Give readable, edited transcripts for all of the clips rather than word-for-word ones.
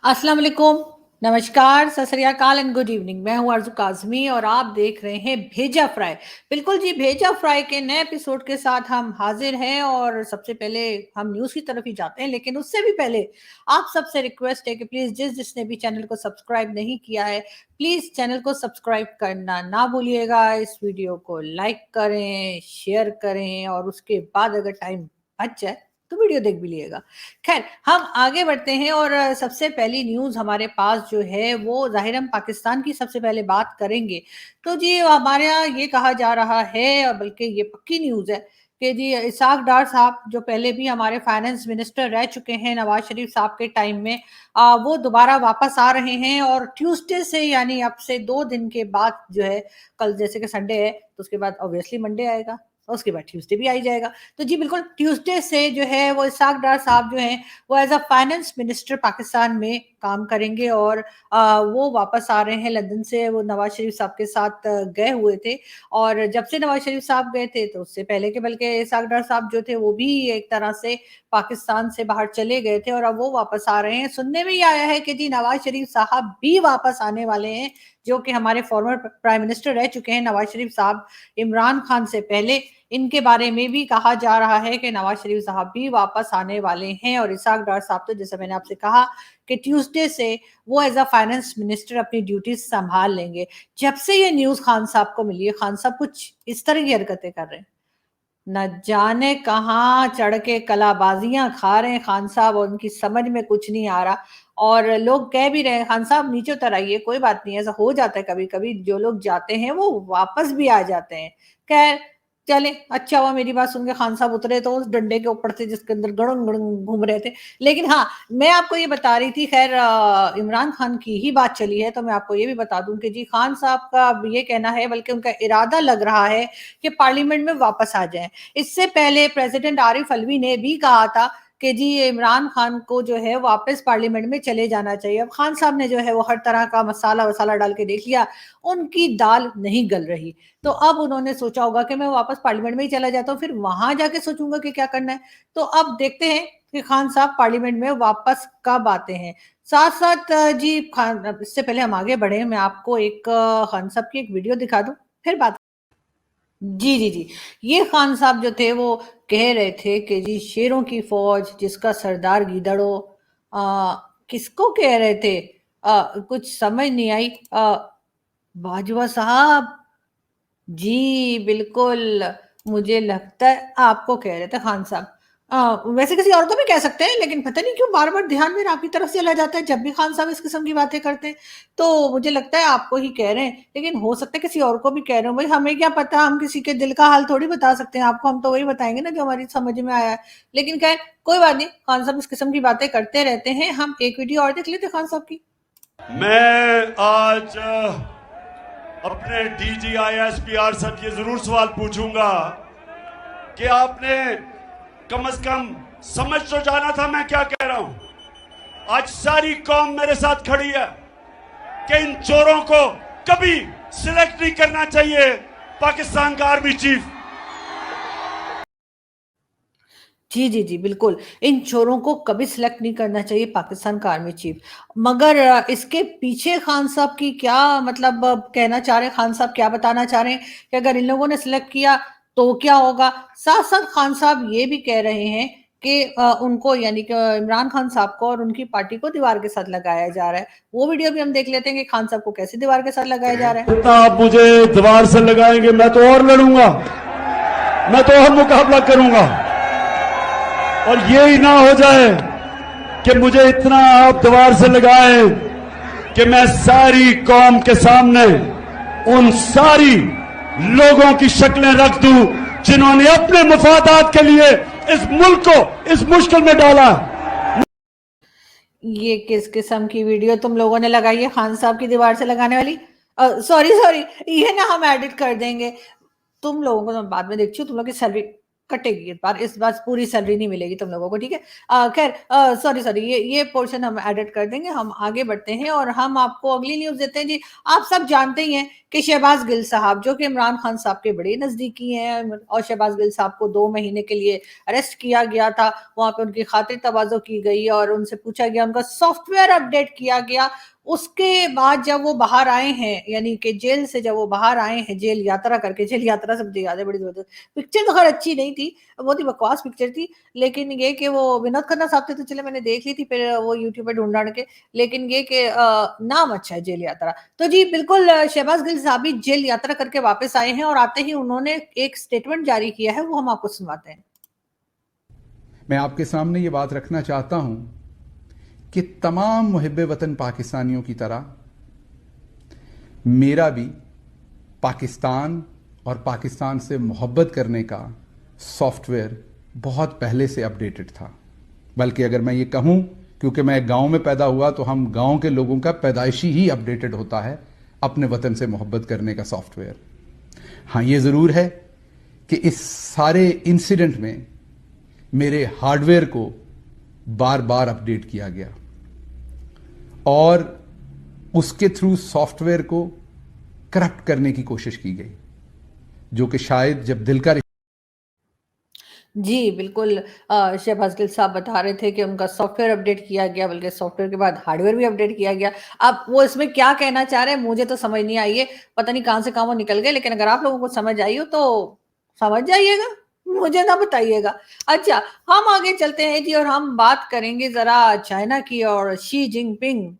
अस्सलाम वालेकुम, नमस्कार, सत श्री अकाल एंड गुड इवनिंग। मैं हूँ आरज़ू काज़मी और आप देख रहे हैं भेजा फ्राई। बिल्कुल जी, भेजा फ्राई के नए एपिसोड के साथ हम हाज़िर हैं और सबसे पहले हम न्यूज़ की तरफ ही जाते हैं, लेकिन उससे भी पहले आप सबसे रिक्वेस्ट है कि प्लीज़ जिसने भी चैनल को सब्सक्राइब नहीं किया है, प्लीज़ चैनल को सब्सक्राइब करना ना भूलिएगा। इस वीडियो को लाइक करें, शेयर करें और उसके बाद अगर टाइम बच जाए, तो वीडियो देख भी लीजिएगा। खैर, हम आगे बढ़ते हैं और सबसे पहली न्यूज़ हमारे पास जो है वो ज़ाहिर हम पाकिस्तान की सबसे पहले बात करेंगे। तो जी हमारे यहाँ ये कहा जा रहा है, और बल्कि ये पक्की न्यूज़ है कि जी इसहाक डार साहब जो पहले भी हमारे फाइनेंस मिनिस्टर रह चुके हैं नवाज़ शरीफ साहब के टाइम में, वो दोबारा वापस आ रहे हैं और ट्यूसडे से यानी अब से 2 दिन के बाद जो है, कल जैसे कि संडे है तो उसके बाद ऑब्वियसली मंडे आएगा और उसके बाद ट्यूसडे भी आ ही जाएगा। तो जी बिल्कुल ट्यूसडे से जो है वो इसहाक डार साहब जो हैं वो as a finance minister Pakistan में काम करेंगे और वो वापस आ रहे हैं लंदन से। वो नवाज़ शरीफ साहब के साथ गए हुए थे और जब से नवाज़ शरीफ साहब गए थे तो उससे पहले के बल्कि इसहाक डार साहब जो थे वो भी एक तरह से पाकिस्तान से बाहर चले गए थे और अब वो वापस आ रहे हैं। सुनने में ये आया है कि जी नवाज़ शरीफ साहब भी वापस आने वाले हैं, जो कि हमारे फॉर्मर प्राइम मिनिस्टर रह चुके हैं नवाज़ शरीफ साहब इमरान खान से पहले। इनके बारे में भी कहा जा रहा है कि नवाज शरीफ साहब भी वापस आने वाले हैं और इसहाक डार साहब तो जैसे मैंने आपसे कहा कि ट्यूसडे से वो एज अ फाइनेंस मिनिस्टर अपनी ड्यूटीज संभाल लेंगे। जब से ये न्यूज़ खान साहब को मिली है, खान साहब कुछ इस तरह की हरकतें कर रहे हैं, न जाने कहाँ चढ़ के कलाबाजियां खा रहे हैं खान साहब और उनकी समझ में कुछ नहीं आ रहा। और लोग कह भी रहे हैं खान साहब नीचे उतर आइए, कोई बात नहीं, ऐसा हो जाता है कभी कभी, जो लोग जाते हैं वो वापस भी आ जाते हैं। खैर चले, अच्छा हुआ मेरी बात सुन के खान साहब उतरे तो उस डंडे के ऊपर से जिसके अंदर गड़ंग गड़ंग घूम रहे थे। लेकिन हाँ, मैं आपको ये बता रही थी, खैर इमरान खान की ही बात चली है तो मैं आपको ये भी बता दूं कि जी खान साहब का अब ये कहना है, बल्कि उनका इरादा लग रहा है कि पार्लियामेंट में वापस आ जाएं। इससे पहले प्रेसिडेंट आरिफ अलवी ने भी कहा था कि जी इमरान खान को जो है वापस पार्लियामेंट में चले जाना चाहिए। अब खान साहब ने जो है वो हर तरह का मसाला वसाला डाल के देख लिया, उनकी दाल नहीं गल रही। तो अब उन्होंने सोचा होगा कि मैं वापस पार्लियामेंट में ही चला जाता हूँ, फिर वहां जाके सोचूंगा कि क्या करना है। तो अब देखते हैं कि खान साहब पार्लियामेंट में वापस कब आते हैं। साथ साथ जी खान, इससे पहले हम आगे बढ़े, मैं आपको एक खान साहब की एक वीडियो दिखा दूं, फिर बात। जी, जी, जी। ये खान साहब जो थे वो कह रहे थे कि जी शेरों की फ़ौज जिसका सरदार गीदड़ो, अ, किसको कह रहे थे? कुछ समझ नहीं आई। बाजवा साहब, जी, बिल्कुल, मुझे लगता है आपको कह रहे थे खान साहब। वैसे किसी और को भी कह सकते हैं, लेकिन पता नहीं क्यों बार-बार ध्यान मेरा आपकी तरफ चला जाता है जब भी खान साहब इस किस्म की बातें करते हैं। तो मुझे लगता है आपको ही कह रहे हैं, लेकिन हो सकता है किसी और को भी कह रहे हों। भई हमें क्या पता, हम किसी के दिल का हाल थोड़ी बता सकते हैं आपको, हम तो वही बताएँगे ना जो हमारी समझ में आया है। लेकिन ख़ैर कोई बात नहीं, खान साहब इस किस्म की बातें करते रहते हैं। हम एक वीडियो और देख लेते हैं खान साहब की। मैं आज अपने DGISPR से ये जरूर सवाल पूछूंगा कि आपने कम से कम समझ तो जाना था मैं क्या कह रहा हूं। आज सारी कौम मेरे साथ खड़ी है कि इन चोरों को कभी सिलेक्ट नहीं करना चाहिए पाकिस्तान का आर्मी चीफ। जी, जी, जी, बिल्कुल। इन चोरों को कभी सिलेक्ट नहीं करना चाहिए पाकिस्तान का आर्मी चीफ। मगर इसके पीछे खान साहब की क्या मतलब कहना चाह रहे हैं, खान साहब क्या बताना चाह रहे हैं कि अगर इन लोगों ने सिलेक्ट किया तो क्या होगा? साथ-साथ खान साहब ये भी कह रहे हैं कि उनको यानी कि इमरान खान साहब को और उनकी पार्टी को दीवार के साथ लगाया जा रहा है। वो वीडियो भी हम देख लेते हैं कि खान साहब को कैसे दीवार के साथ लगाया जा रहा है। जितना आप मुझे दीवार से लगाएंगे मैं तो और लड़ूंगा, मैं तो और मुकाबला करूंगा। और ये ही ना हो जाए कि मुझे इतना आप दीवार से लगाएं कि मैं सारी कौम के सामने उन सारी लोगों की शक्लें रख दूं जिन्होंने अपने मफादात के लिए इस मुल्क को इस मुश्किल में डाला। ये किस किस्म की वीडियो तुम लोगों ने लगाई है खान साहब की दीवार से लगाने वाली? सॉरी सॉरी, ये ना हम एडिट कर देंगे। तुम लोगों को तो मैं बाद में देखती हूँ, तुम लोग की सैलरी कटेगी इस बार पूरी सैलरी नहीं मिलेगी तुम लोगों को, ठीक है। खैर, सॉरी ये पोर्शन हम एडिट कर देंगे, हम आगे बढ़ते हैं और हम आपको अगली न्यूज देते हैं जी। आप सब जानते ही हैं कि शहबाज गिल साहब, जो कि इमरान खान साहब के बड़े नजदीकी हैं, और शहबाज गिल साहब को 2 महीने के लिए अरेस्ट किया गया था। वहां पे उनकी खातिर तवाज़ो की गई और उनसे पूछा गया, उनका सॉफ्टवेयर अपडेट किया गया। उसके बाद जब वो बाहर आए हैं, यानी कि जेल से जब वो बाहर आए हैं, जेल यात्रा करके, जेल यात्रा सब याद है, बड़ी जबरदस्त पिक्चर, तो खैर अच्छी नहीं थी, बहुत ही बकवास पिक्चर थी। लेकिन ये कि वो विनोद खन्ना साहब थे तो चले मैंने देख ली थी, फिर वो यूट्यूब पे ढूंढ के। लेकिन ये कि नाम अच्छा है, जेल यात्रा। तो जी बिल्कुल, शहबाज गिल साहब भी जेल यात्रा करके वापस आए हैं और आते ही उन्होंने एक स्टेटमेंट जारी किया है, वो हम आपको सुनवाते हैं। मैं आपके सामने ये बात रखना चाहता हूं कि तमाम मुहिब्बे वतन पाकिस्तानियों की तरह मेरा भी पाकिस्तान और पाकिस्तान से मोहब्बत करने का सॉफ्टवेयर बहुत पहले से अपडेटेड था। बल्कि अगर मैं ये कहूं, क्योंकि मैं गांव में पैदा हुआ, तो हम गांव के लोगों का पैदाइशी ही अपडेटेड होता है अपने वतन से मोहब्बत करने का सॉफ्टवेयर। हाँ, ये ज़रूर है कि इस सारे इंसिडेंट में मेरे हार्डवेयर को बार बार अपडेट किया गया और उसके थ्रू सॉफ्टवेयर को करप्ट करने की कोशिश की गई, जो कि शायद जब दिल का जी, बिल्कुल, शहबाज गिल साहब बता रहे थे कि उनका सॉफ्टवेयर अपडेट किया गया, बल्कि सॉफ्टवेयर के बाद हार्डवेयर भी अपडेट किया गया। अब वो इसमें क्या कहना चाह रहे हैं, मुझे तो समझ नहीं आई है, पता नहीं कहाँ से कहाँ वो निकल गए, लेकिन अगर आप लोगों को समझ आई हो तो समझ जाइएगा, मुझे ना बताइएगा। अच्छा, हम आगे चलते हैं जी और हम बात करेंगे ज़रा चाइना की और शी जिनपिंग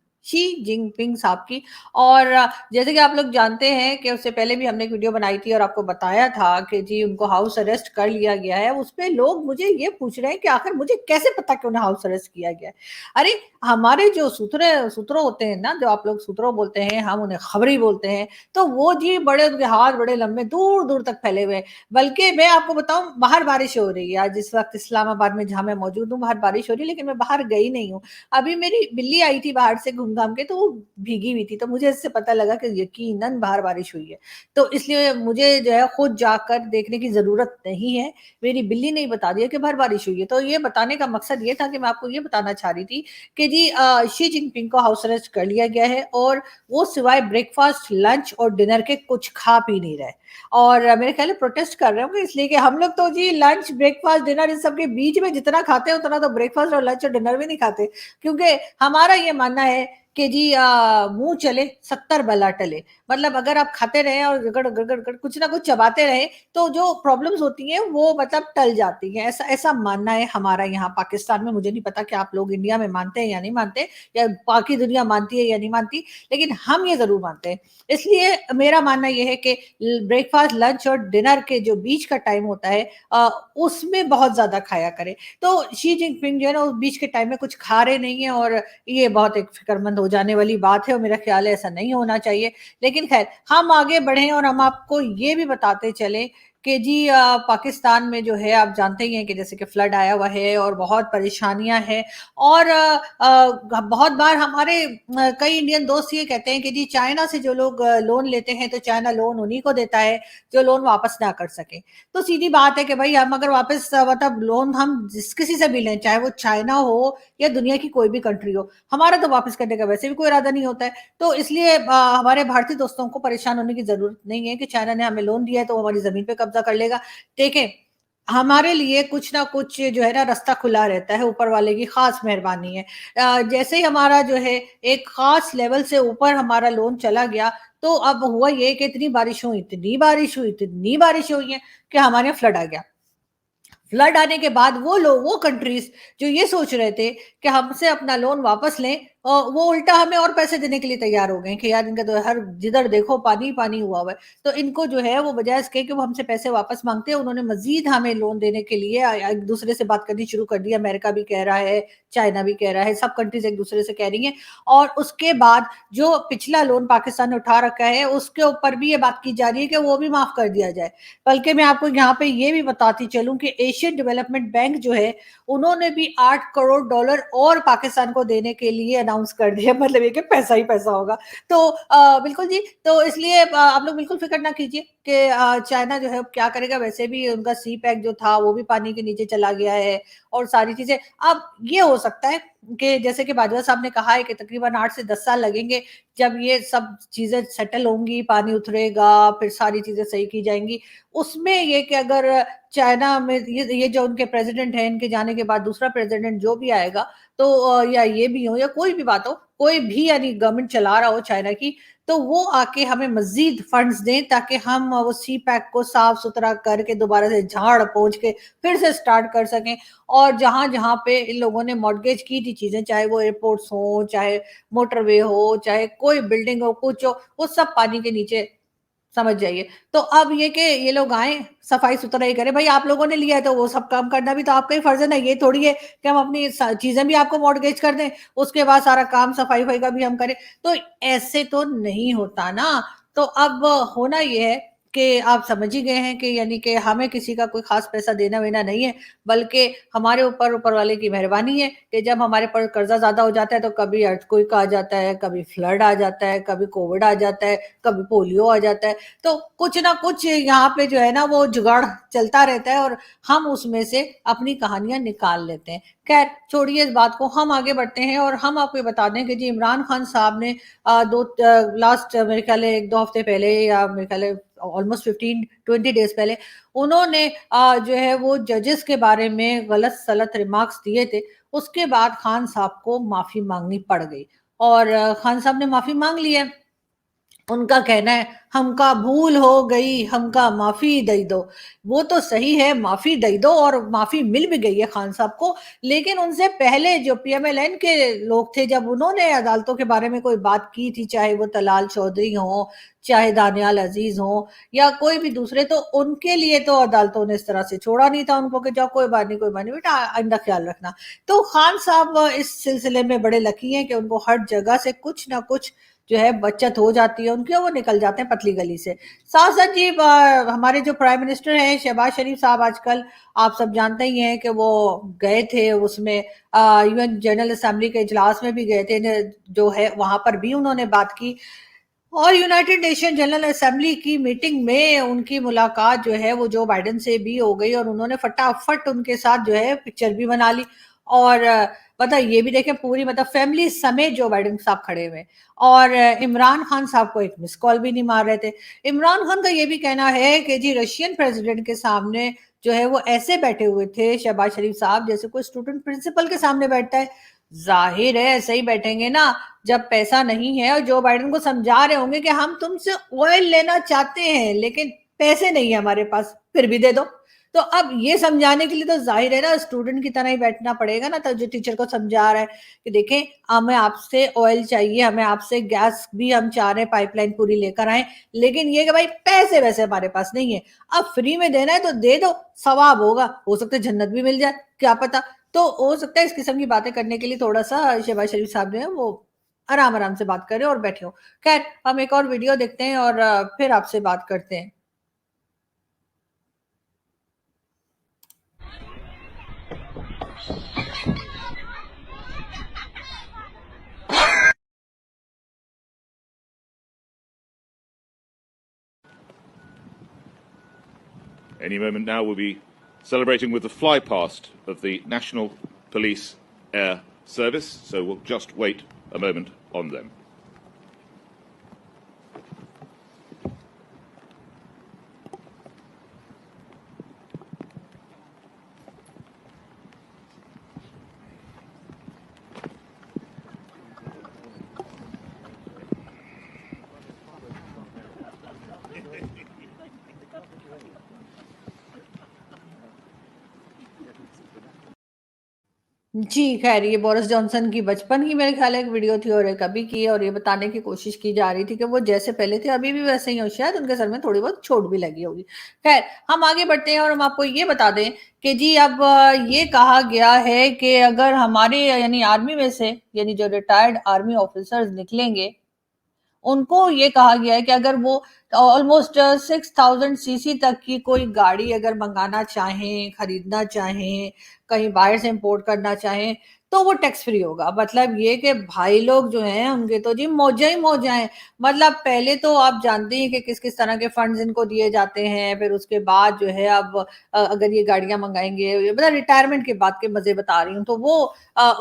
साहब की। और जैसे कि आप लोग जानते हैं कि उससे पहले भी हमने एक वीडियो बनाई थी और आपको बताया था कि जी उनको हाउस अरेस्ट कर लिया गया है। उसपे लोग मुझे ये पूछ रहे हैं कि आखिर मुझे कैसे पता कि उन्हें हाउस अरेस्ट किया गया है? अरे, हमारे जो सूत्रों होते हैं ना, जो आप लोग सूत्रों बोलते हैं, हम उन्हें खबरी बोलते हैं, तो वो जी बड़े, उनके हाथ बड़े लंबे, दूर-दूर तक फैले हुए हैं। बल्कि मैं आपको बताऊँ, बाहर बारिश हो रही है। आज इस वक़्त इस्लामाबाद में जहाँ मैं मौजूद हूँ, बाहर बारिश हो रही है, लेकिन मैं बाहर गई नहीं हूँ। अभी मेरी बिल्ली आई थी बाहर से घूम-घाम के, तो वो भीगी हुई थी, तो मुझे इससे पता लगा कि यकीनन बाहर बारिश हुई है। तो इसलिए मुझे जो है खुद जाकर देखने की ज़रूरत नहीं है। मेरी बिल्ली ने ही बता दिया कि बाहर बारिश हुई है। तो ये बताने का मकसद ये था कि मैं आपको ये बताना चाह रही थी कि जी शी जिनपिंग को हाउस अरेस्ट कर लिया गया है और वो सिवाय ब्रेकफ़ास्ट, लंच और डिनर के कुछ खा पी नहीं रहे। और मेरे ख्याल है प्रोटेस्ट कर रहे होंगे, इसलिए कि हम लोग तो जी लंच, ब्रेकफ़ास्ट, डिनर इन सब के बीच में जितना खाते हैं, उतना तो ब्रेकफ़ास्ट और लंच और डिनर भी नहीं खाते। क्योंकि हमारा ये मानना है कि जी मुँह चले 70 बला टले। मतलब अगर आप खाते रहें और गड़ कुछ ना कुछ चबाते रहें, तो जो प्रॉब्लम्स होती हैं वो मतलब टल जाती हैं। ऐसा ऐसा मानना है हमारा यहाँ पाकिस्तान में। मुझे नहीं पता कि आप लोग इंडिया में मानते हैं या नहीं मानते, या बाकी दुनिया मानती है या नहीं मानती, लेकिन हम ये ज़रूर मानते हैं। इसलिए मेरा मानना ये है कि ब्रेकफ़ास्ट, लंच और डिनर के जो बीच का टाइम होता है, उसमें बहुत ज़्यादा खाया करें। तो शी जिनपिंग जो है ना, उस बीच के टाइम में कुछ खा रहे नहीं हैं और ये बहुत एक फ़िक्रमंद हो जाने वाली बात है और मेरा ख़्याल है ऐसा नहीं होना चाहिए। लेकिन ख़ैर, हम आगे बढ़ें और हम आपको ये भी बताते चलें कि जी पाकिस्तान में जो है, आप जानते ही हैं कि जैसे कि फ्लड आया हुआ है और बहुत परेशानियाँ हैं। और बहुत बार हमारे कई इंडियन दोस्त ये कहते हैं कि जी चाइना से जो लोग लोन लेते हैं, तो चाइना लोन उन्हीं को देता है जो लोन वापस ना कर सके। तो सीधी बात है कि भाई हम अगर वापस मतलब लोन हम जिस किसी से भी लें, चाहे वो चाइना हो या दुनिया की कोई भी कंट्री हो, हमारा तो वापस करने का वैसे भी कोई इरादा नहीं होता है। तो इसलिए हमारे भारतीय दोस्तों को परेशान होने की ज़रूरत नहीं है कि चाइना ने हमें लोन दिया है तो हमारी ज़मीन पे कब्ज़ा कर लेगा। देखें, हमारे लिए कुछ ना कुछ जो है ना रास्ता खुला रहता है, ऊपर वाले की ख़ास मेहरबानी है। जैसे ही हमारा जो है एक ख़ास लेवल से ऊपर हमारा लोन चला गया, तो अब हुआ ये कि इतनी बारिश हुई है कि हमारे यहाँ फ्लड आ गया। फ्लड आने के बाद वो कंट्रीज जो ये सोच रहे थे कि हमसे अपना लोन वापस लें, वो उल्टा हमें और पैसे देने के लिए तैयार हो गए कि यार इनका तो हर जिधर देखो पानी पानी हुआ हुआ है। तो इनको जो है वो बजाय इसके कि वो हमसे पैसे वापस मांगते हैं, उन्होंने मजीद हमें लोन देने के लिए एक दूसरे से बात करनी शुरू कर दी। अमेरिका भी कह रहा है, चाइना भी कह रहा है, सब कंट्रीज एक दूसरे से कह रही हैं। और उसके बाद जो पिछला लोन पाकिस्तान ने उठा रखा है, उसके ऊपर भी ये बात की जा रही है कि वो भी माफ कर दिया जाए। बल्कि मैं आपको यहाँ पे ये भी बताती चलूं कि एशियन डेवलपमेंट बैंक जो है, उन्होंने भी $8 करोड़ और पाकिस्तान को देने के लिए अनाउंस कर दिया। मतलब ये कि पैसा ही पैसा होगा। तो बिल्कुल जी, तो इसलिए आप लोग बिल्कुल फिक्र ना कीजिए, کہ चाइना जो है अब क्या करेगा, वैसे भी उनका सी पैक जो था वो भी पानी के नीचे चला गया है और सारी चीजें। अब ये हो सकता है कि जैसे कि बाजवा साहब ने कहा है कि तकरीबन 8 से 10 साल लगेंगे, जब ये सब चीजें सेटल होंगी, पानी उतरेगा, फिर सारी चीजें सही की जाएंगी। उसमें ये कि अगर चाइना में ये जो उनके प्रेसिडेंट है, इनके जाने के बाद दूसरा प्रेसिडेंट जो भी आएगा, तो या ये भी हो या कोई भी बात हो, कोई भी यानी गवर्नमेंट चला रहा हो चाइना की, तो वो आके हमें मजीद फंड्स दें ताकि हम वो सी पैक को साफ सुथरा करके दोबारा से झाड़ पोंछ के फिर से स्टार्ट कर सकें। और जहां जहां पे इन लोगों ने मॉर्गेज की थी चीजें, चाहे वो एयरपोर्ट्स हो, चाहे मोटरवे हो, चाहे कोई बिल्डिंग हो, कुछ हो, वो सब पानी के नीचे, समझ जाइए। तो अब ये कि ये लोग आए, सफाई सुथरा ही करें। भाई आप लोगों ने लिया है तो वो सब काम करना भी तो आपका ही फर्ज है ना। ये थोड़ी है कि हम अपनी चीजें भी आपको मॉर्गेज कर दें, उसके बाद सारा काम सफाई वफाई का भी हम करें। तो ऐसे तो नहीं होता ना। तो अब होना ये है कि आप समझ ही गए हैं कि यानी कि हमें किसी का कोई खास पैसा देना वेना नहीं है, बल्कि हमारे ऊपर ऊपर वाले की मेहरबानी है कि जब हमारे पर कर्जा ज्यादा हो जाता है तो कभी अर्थक्वेक आ जाता है, कभी फ्लड आ जाता है, कभी कोविड आ जाता है, कभी पोलियो आ जाता है। तो कुछ ना कुछ यहाँ पे जो है ना वो जुगाड़ चलता रहता है और हम उसमें से अपनी कहानियां निकाल लेते हैं। खैर छोड़िए इस बात को, हम आगे बढ़ते हैं और हम आपको बता दें कि जी इमरान खान साहब ने लास्ट मेरे ख्याल है 1-2 हफ्ते पहले, या मेरे ख्याल है ऑलमोस्ट 15-20 डेज पहले, उन्होंने जो है वो जजेस के बारे में गलत सलत रिमार्क्स दिए थे। उसके बाद खान साहब को माफी मांगनी पड़ गई और खान साहब ने माफी मांग ली है। उनका कहना है हमका भूल हो गई, हमका माफी दे दो। वो तो सही है, माफी दे दो और माफी मिल भी गई है खान साहब को। लेकिन उनसे पहले जो पीएमएलएन के लोग थे, जब उन्होंने अदालतों के बारे में कोई बात की थी, चाहे वो तलाल चौधरी हो, चाहे दानियाल अजीज हो, या कोई भी दूसरे, तो उनके लिए तो अदालतों ने इस तरह से छोड़ा नहीं था उनको कि जाओ कोई बात नहीं बेटा, आइंदा ख्याल रखना। तो खान साहब इस सिलसिले में बड़े लकी हैं कि उनको हर जगह से कुछ ना कुछ जो है बचत हो जाती है उनकी, वो निकल जाते हैं पतली गली से। साथ साथ जी हमारे जो प्राइम मिनिस्टर हैं शहबाज शरीफ साहब, आजकल आप सब जानते ही हैं कि वो गए थे उसमें यूएन जनरल असेंबली के इजलास में भी गए थे, जो है वहां पर भी उन्होंने बात की। और यूनाइटेड नेशन जनरल असेंबली की मीटिंग में उनकी मुलाकात जो है वो जो बाइडेन से भी हो गई और उन्होंने फटाफट उनके साथ जो है पिक्चर भी बना ली। और मतलब ये भी देखें पूरी मतलब फैमिली समेत जो बाइडेन साहब खड़े हुए और इमरान खान साहब को एक मिस कॉल भी नहीं मार रहे थे। इमरान खान का ये भी कहना है कि जी रशियन प्रेसिडेंट के सामने जो है वो ऐसे बैठे हुए थे शहबाज शरीफ साहब जैसे कोई स्टूडेंट प्रिंसिपल के सामने बैठता है। जाहिर है ऐसे ही बैठेंगे ना जब पैसा नहीं है, और जो बाइडेन को समझा रहे होंगे कि हम तुमसे ऑयल लेना चाहते हैं लेकिन पैसे नहीं है हमारे पास, फिर भी दे दो। तो अब ये समझाने के लिए तो जाहिर है ना स्टूडेंट की तरह ही बैठना पड़ेगा ना। तो जो टीचर को समझा रहा है कि देखें हमें आपसे ऑयल चाहिए, हमें आपसे गैस भी हम चाह रहे हैं पाइपलाइन पूरी लेकर आए, लेकिन ये कि भाई पैसे वैसे हमारे पास नहीं है, अब फ्री में देना है तो दे दो, सवाब होगा, हो सकता है जन्नत भी मिल जाए, क्या पता। तो हो सकता है इस किस्म की बातें करने के लिए थोड़ा सा शहबाज शरीफ साहब जो है वो आराम आराम से बात करें और बैठे हो। खैर हम एक और वीडियो देखते हैं और फिर आपसे बात करते हैं। Any moment now we'll be celebrating with the fly past of the National Police Air Service, so we'll just wait a moment on them. जी, खैर ये बोरिस जॉनसन की बचपन की मेरे ख्याल है एक वीडियो थी और एक अभी की, और ये बताने की कोशिश की जा रही थी कि वो जैसे पहले थे अभी भी वैसे ही हो, शायद उनके सर में थोड़ी बहुत चोट भी लगी होगी। खैर हम आगे बढ़ते हैं और हम आपको ये बता दें कि जी अब ये कहा गया है कि अगर हमारे यानी आर्मी में से यानी जो रिटायर्ड आर्मी ऑफिसर्स निकलेंगे उनको ये कहा गया है कि अगर वो ऑलमोस्ट 6000 सीसी तक की कोई गाड़ी अगर मंगाना चाहें, खरीदना चाहें, कहीं बाहर से इंपोर्ट करना चाहें, तो तो वो टैक्स फ्री होगा। मतलब ये कि भाई लोग जो हैं उनके तो जी मौजा ही मौजा है। मतलब पहले तो आप जानते हैं कि किस किस तरह के फंड्स इनको दिए जाते हैं, फिर उसके बाद जो है अब अगर ये गाड़ियां मंगाएंगे, मतलब रिटायरमेंट के बाद के मजे बता रही हूँ, तो वो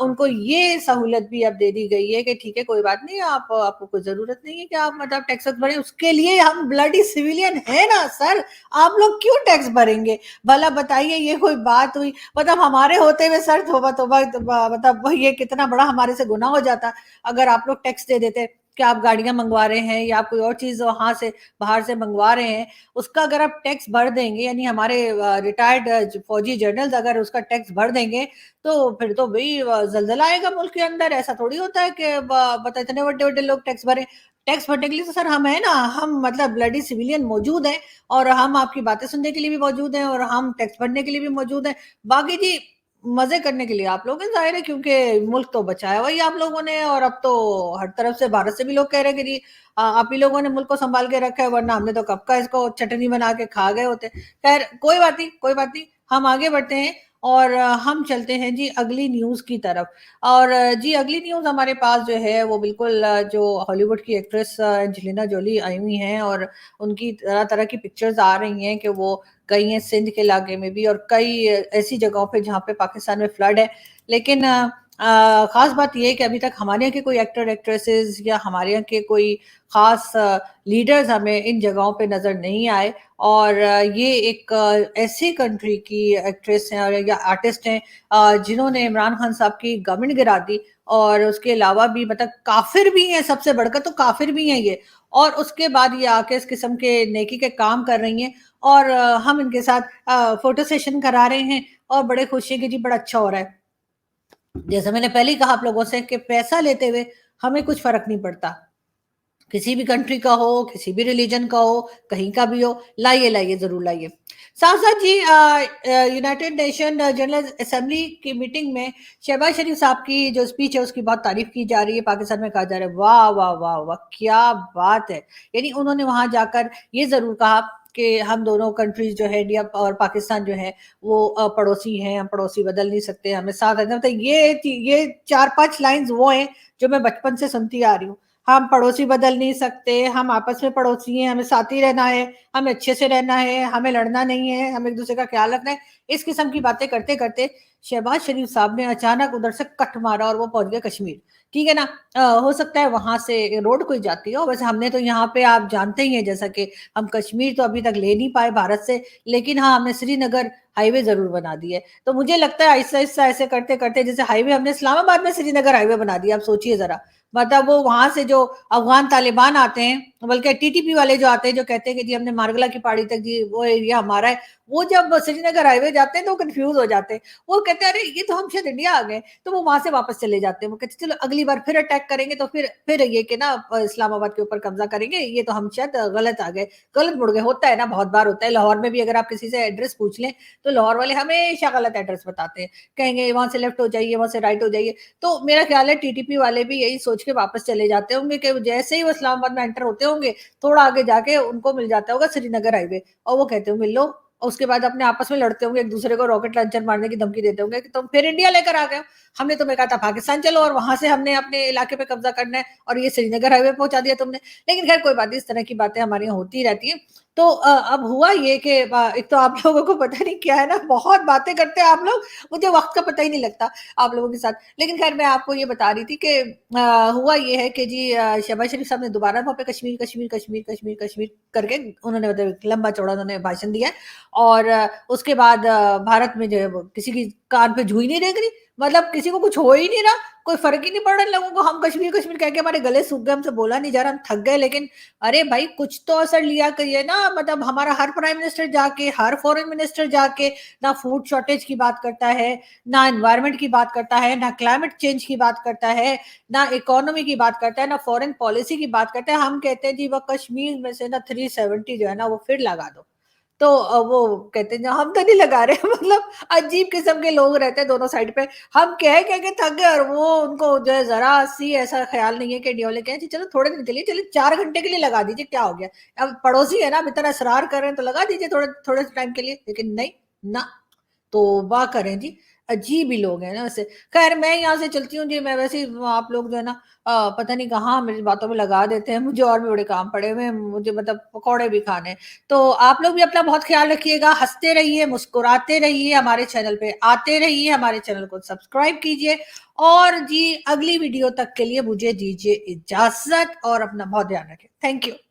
उनको ये सहूलत भी अब दे दी गई है कि ठीक है कोई बात नहीं, आपको कोई जरूरत नहीं है कि आप मतलब टैक्स भरें, उसके लिए हम ब्लडी सिविलियन है ना सर, आप लोग क्यों टैक्स भरेंगे? भला बताइए, ये कोई बात हुई? मतलब हमारे होते हुए सर तौबा तौबा, मतलब ये कितना बड़ा हमारे से गुनाह हो जाता अगर आप लोग टैक्स दे देते कि आप गाड़ियां मंगवा रहे हैं या आप कोई और चीज वहां से बाहर से मंगवा रहे हैं, उसका अगर आप टैक्स भर देंगे, यानी हमारे रिटायर्ड फौजी जनरल्स अगर उसका टैक्स भर देंगे, तो फिर तो भाई जलजला आएगा मुल्क के अंदर। ऐसा थोड़ी होता है कि बता इतने बड़े बड़े लोग टैक्स भरे। टैक्स भरने के लिए तो सर हम है ना, हम मतलब ब्लडी सिविलियन मौजूद हैं, और हम आपकी बातें सुनने के लिए भी मौजूद हैं, और हम टैक्स भरने के लिए भी मौजूद हैं। बाकी जी मजे करने के लिए आप लोग हैं जाहिर है, क्योंकि मुल्क तो बचाया हुआ ही आप लोगों ने, और अब तो हर तरफ से भारत से भी लोग कह रहे हैं कि जी आप ही लोगों ने मुल्क को संभाल के रखा है, वरना हमने तो कब का इसको चटनी बना के खा गए होते। खैर कोई बात नहीं, कोई बात नहीं, हम आगे बढ़ते हैं और हम चलते हैं जी अगली न्यूज की तरफ। और जी अगली न्यूज हमारे पास जो है वो बिल्कुल जो हॉलीवुड की एक्ट्रेस एंजेलिना जोली आई हुई हैं, और उनकी तरह तरह की पिक्चर्स आ रही हैं कि वो गई हैं सिंध के इलाके में भी, और कई ऐसी जगहों पे जहाँ पे पाकिस्तान में फ्लड है। लेकिन खास बात यह है कि अभी तक हमारे यहाँ के कोई एक्टर एक्ट्रेसेस या हमारे यहाँ के कोई खास लीडर्स हमें इन जगहों पे नजर नहीं आए। और ये एक ऐसी कंट्री की एक्ट्रेस हैं और या आर्टिस्ट हैं जिन्होंने इमरान खान साहब की गवर्नमेंट गिरा दी, और उसके अलावा भी मतलब काफिर भी हैं, सबसे बढ़कर तो काफिर भी हैं ये, और उसके बाद ये आके इस किस्म के नेकी के काम कर रही हैं, और हम इनके साथ फोटो सेशन करा रहे हैं, और बड़े खुशी है कि जी बड़ा अच्छा हो रहा है। जैसे मैंने पहले ही कहा आप लोगों से कि पैसा लेते हुए हमें कुछ फर्क नहीं पड़ता, किसी भी कंट्री का हो, किसी भी रिलीजन का हो, कहीं का भी हो, लाइए लाइए जरूर लाइए। साथ साथ जी यूनाइटेड नेशन जनरल असेंबली की मीटिंग में शहबाज शरीफ साहब की जो स्पीच है उसकी बहुत तारीफ की जा रही है। पाकिस्तान में कहा जा रहा है वाह वाह वाह वाह क्या बात है। यानी उन्होंने वहां जाकर ये जरूर कहा कि हम दोनों कंट्रीज जो है, इंडिया और पाकिस्तान जो है वो पड़ोसी हैं, हम पड़ोसी बदल नहीं सकते, हमें साथ रहना। मतलब ये 4-5 लाइंस वो हैं जो मैं बचपन से सुनती आ रही हूँ। हम पड़ोसी बदल नहीं सकते, हम आपस में पड़ोसी हैं, हमें साथ ही रहना है, हमें अच्छे से रहना है, हमें लड़ना नहीं है, हमें एक दूसरे का ख्याल रखना है। इस किस्म की बातें करते करते शहबाज शरीफ साहब ने अचानक उधर से कट मारा और वो पहुंच गए कश्मीर। ठीक है ना, हो सकता है वहां से रोड कोई जाती हो, वैसे हमने तो यहाँ पे आप जानते ही हैं जैसा कि हम कश्मीर तो अभी तक ले नहीं पाए भारत से, लेकिन हाँ हमने श्रीनगर हाईवे जरूर बना दी है। तो मुझे लगता है ऐसा ऐसा ऐसे करते करते जैसे हाईवे हमने इस्लामाबाद में श्रीनगर हाईवे बना दिया। आप सोचिए जरा, मतलब वो वहां से जो अफगान तालिबान आते हैं, बल्कि टीटीपी वाले जो आते हैं, जो कहते हैं कि जी हमने मारगला की पहाड़ी तक जी वो एरिया हमारा है, वो जब श्रीनगर हाईवे जाते हैं तो कंफ्यूज हो जाते हैं। वो कहते हैं अरे ये तो हम शायद इंडिया आ गए, तो वो वहां से वापस चले जाते हैं। वो कहते हैं चलो अगली बार फिर अटैक करेंगे तो फिर ये कि ना इस्लामाबाद के ऊपर कब्जा करेंगे, ये तो हम शायद गलत आ गए, गलत मुड़ गए। होता है ना, बहुत बार होता है। लाहौर में भी अगर आप किसी से एड्रेस पूछ लें तो लाहौर वाले हमेशा गलत एड्रेस बताते हैं, कहेंगे वहां से लेफ्ट हो जाइए, वहां से राइट हो जाइए। तो मेरा ख्याल है टीटीपी वाले भी यही सोच के वापस चले जाते होंगे कि जैसे ही वो इस्लामाबाद में एंटर होते होंगे, थोड़ा आगे जाके उनको मिल जाता होगा श्रीनगर हाईवे, और वो कहते होंगे लो, और उसके बाद अपने आपस में लड़ते होंगे, एक दूसरे को रॉकेट लॉन्चर मारने की धमकी देते होंगे कि तुम फिर इंडिया लेकर आ गए हो, हमने तुम्हें कहा था पाकिस्तान चलो और वहां से हमने अपने इलाके पे कब्जा करना है, और ये श्रीनगर हाईवे पहुंचा दिया तुमने। लेकिन खैर कोई बात नहीं, इस तरह की बातें हमारे यहाँ होती रहती है। तो अब हुआ ये कि एक तो आप लोगों को पता नहीं क्या है ना, बहुत बातें करते हैं आप लोग, मुझे वक्त का पता ही नहीं लगता आप लोगों के साथ। लेकिन खैर मैं आपको ये बता रही थी कि हुआ ये है कि जी शहबाज शरीफ साहब ने दोबारा वहां पे कश्मीर कश्मीर कश्मीर कश्मीर कश्मीर करके उन्होंने मतलब लंबा चौड़ा उन्होंने भाषण दिया है। और उसके बाद भारत में जो है वो किसी की कान पे जू ही नहीं रेंग रही, मतलब किसी को कुछ हो ही नहीं रहा, कोई फर्क ही नहीं पड़ रहा इन लोगों को। हम कश्मीर कश्मीर कह के हमारे गले सूख गए, हमसे बोला नहीं जा रहा, हम थक गए। लेकिन अरे भाई कुछ तो असर लिया करिए ना, मतलब हमारा हर प्राइम मिनिस्टर जाके, हर फॉरेन मिनिस्टर जाके ना फूड शॉर्टेज की बात करता है, ना एनवायरमेंट की बात करता है, ना क्लाइमेट चेंज की बात करता है, ना इकोनॉमी की बात करता है, ना फॉरेन पॉलिसी की बात करता है। हम कहते हैं जी वो कश्मीर में से ना 370 जो है ना वो फिर लगा दो, तो वो कहते हैं हम तो नहीं लगा रहे मतलब अजीब किस्म के लोग रहते हैं दोनों साइड पे। हम कह के थक गए, और वो उनको जो है जरा सी ऐसा ख्याल नहीं है कि इंडिया वाले कहें चलो थोड़े दिन के लिए, चलिए 4 घंटे के लिए लगा दीजिए, क्या हो गया, अब पड़ोसी है ना, अब इतना असरार कर रहे हैं तो लगा दीजिए थोड़े थोड़े टाइम के लिए। लेकिन नहीं ना, तौबा करें जी, अजीब ही लोग हैं ना वैसे। खैर मैं यहाँ से चलती हूँ जी, मैं वैसे ही आप लोग जो है ना पता नहीं कहाँ मेरी बातों में लगा देते हैं, मुझे और भी बड़े काम पड़े हुए हैं, मुझे मतलब पकौड़े भी खाने हैं। तो आप लोग भी अपना बहुत ख्याल रखिएगा, हंसते रहिए, मुस्कुराते रहिए, हमारे चैनल पे आते रहिए, हमारे चैनल को सब्सक्राइब कीजिए और जी अगली वीडियो तक के लिए मुझे दीजिए इजाजत और अपना बहुत ध्यान रखें। Thank you.